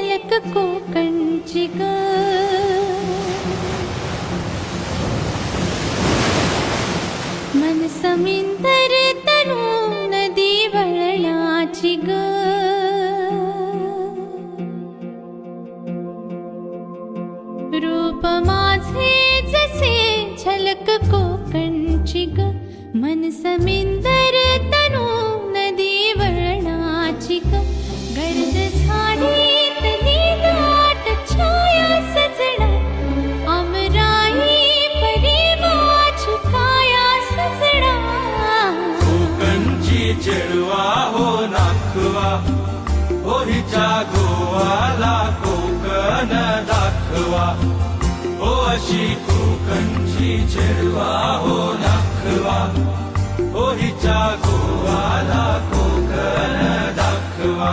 झलक कोकणची ग. मन समिंदर तनू नदी वळणाची ग. रूप माझे जसे झलक कोकणची ग. मन समिंदर तनू नदी वळणाची ग. गर्द झाडीतली दाट छाया सजना अमराई परी माझी काया सजना. कोकणची चेडवा हो नाखवा हो हिच्या गोवाला कोकण दाखवा. हो अशी कोकणची चेडवा हो नाखवा हो हिच्या गोवाला कोकण दाखवा.